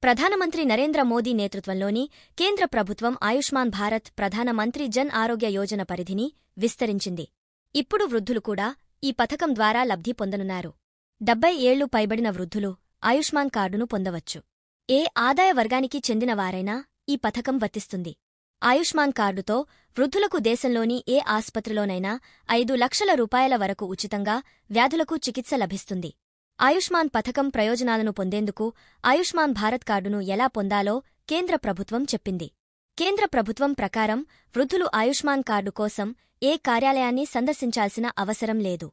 ప్రధానమంత్రి నరేంద్ర మోదీ నేతృత్వంలోని కేంద్ర ప్రభుత్వం ఆయుష్మాన్ భారత్ ప్రధానమంత్రి జన్ ఆరోగ్య యోజన పరిధిని విస్తరించింది. ఇప్పుడు వృద్ధులు కూడా ఈ పథకం ద్వారా లబ్ధి పొందనున్నారు. 70 ఏళ్లు పైబడిన వృద్ధులు ఆయుష్మాన్ కార్డును పొందవచ్చు. ఏ ఆదాయ వర్గానికి చెందినవారైనా ఈ పథకం వర్తిస్తుంది. ఆయుష్మాన్ కార్డుతో వృద్ధులకు దేశంలోని ఏ ఆస్పత్రిలోనైనా 5 లక్షల రూపాయల వరకు ఉచితంగా వ్యాధులకు చికిత్స లభిస్తుంది. ఆయుష్మాన్ పథకం ప్రయోజనాలను పొందేందుకు ఆయుష్మాన్ భారత్ కార్డును ఎలా పొందాలో కేంద్ర ప్రభుత్వం చెప్పింది. కేంద్ర ప్రభుత్వం ప్రకారం వృద్ధులు ఆయుష్మాన్ కార్డు కోసం ఏ కార్యాలయాన్ని సందర్శించాల్సిన అవసరం లేదు.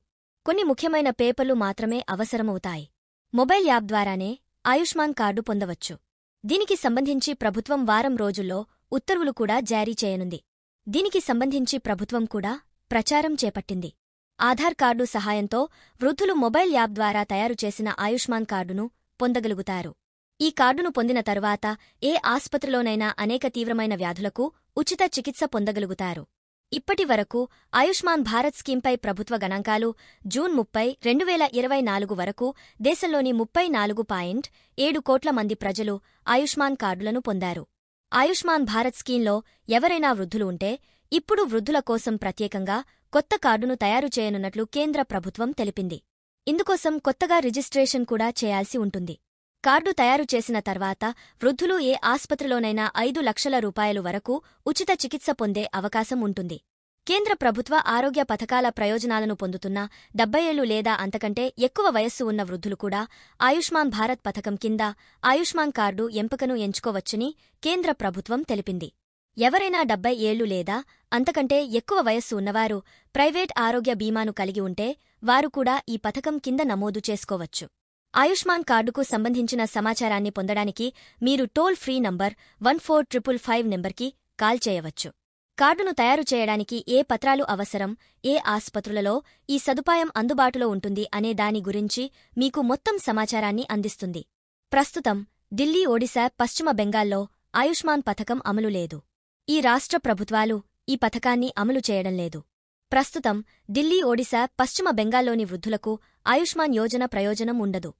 కొన్ని ముఖ్యమైన పేపర్లు మాత్రమే అవసరమవుతాయి. మొబైల్ యాప్ ద్వారానే ఆయుష్మాన్ కార్డు పొందవచ్చు. దీనికి సంబంధించి ప్రభుత్వం వారం రోజుల్లో ఉత్తర్వులు కూడా జారీ చేయనుంది. దీనికి సంబంధించి ప్రభుత్వం కూడా ప్రచారం చేపట్టింది. ఆధార్ కార్డు సహాయంతో వృద్ధులు మొబైల్ యాప్ ద్వారా తయారుచేసిన ఆయుష్మాన్ కార్డును పొందగలుగుతారు. ఈ కార్డును పొందిన తరువాత ఏ ఆస్పత్రిలోనైనా అనేక తీవ్రమైన వ్యాధులకు ఉచిత చికిత్స పొందగలుగుతారు. ఇప్పటి వరకు ఆయుష్మాన్ భారత్ స్కీంపై ప్రభుత్వ గణాంకాలు జూన్ 30, 2024 వరకు దేశంలోని 34.7 కోట్ల మంది ప్రజలు ఆయుష్మాన్ కార్డులను పొందారు. ఆయుష్మాన్ భారత్ స్కీంలో ఎవరైనా వృద్ధులు ఉంటే ఇప్పుడు వృద్ధుల కోసం ప్రత్యేకంగా కొత్త కార్డును తయారు చేయనున్నట్లు కేంద్ర ప్రభుత్వం తెలిపింది. ఇందుకోసం కొత్తగా రిజిస్ట్రేషన్ కూడా చేయాల్సి ఉంటుంది. కార్డు తయారు చేసిన తర్వాత వృద్ధులు ఏ ఆస్పత్రిలోనైనా 5 లక్షల రూపాయలు వరకు ఉచిత చికిత్స పొందే అవకాశం ఉంటుంది. కేంద్ర ప్రభుత్వ ఆరోగ్య పథకాల ప్రయోజనాలను పొందుతున్న 70 ఏళ్లు లేదా అంతకంటే ఎక్కువ వయస్సు ఉన్న వృద్ధులు కూడా ఆయుష్మాన్ భారత్ పథకం కింద ఆయుష్మాన్ కార్డు ఎంపికను ఎంచుకోవచ్చని కేంద్ర ప్రభుత్వం తెలిపింది. ఎవరైనా 70 ఏళ్లు లేదా అంతకంటే ఎక్కువ వయస్సు ఉన్నవారు ప్రైవేట్ ఆరోగ్య బీమాను కలిగి ఉంటే వారు కూడా ఈ పథకం కింద నమోదు చేసుకోవచ్చు. ఆయుష్మాన్ కార్డుకు సంబంధించిన సమాచారాన్ని పొందడానికి మీరు టోల్ ఫ్రీ నంబర్ 14555 నెంబర్కి కాల్ చేయవచ్చు. కార్డును తయారు చేయడానికి ఏ పత్రాలు అవసరం, ఏ ఆస్పత్రులలో ఈ సదుపాయం అందుబాటులో ఉంటుంది అనే దాని గురించి మీకు మొత్తం సమాచారాన్ని అందిస్తుంది. ప్రస్తుతం ఢిల్లీ, ఒడిశా, పశ్చిమ బెంగాల్లో ఆయుష్మాన్ పథకం అమలు లేదు. ఈ రాష్ట్ర ప్రభుత్వాలు ఈ పథకాన్ని అమలు చేయడం లేదు. ప్రస్తుతం ఢిల్లీ, ఒడిశా, పశ్చిమ బెంగాల్లోని వృద్ధులకు ఆయుష్మాన్ యోజన ప్రయోజనం ఉండదు.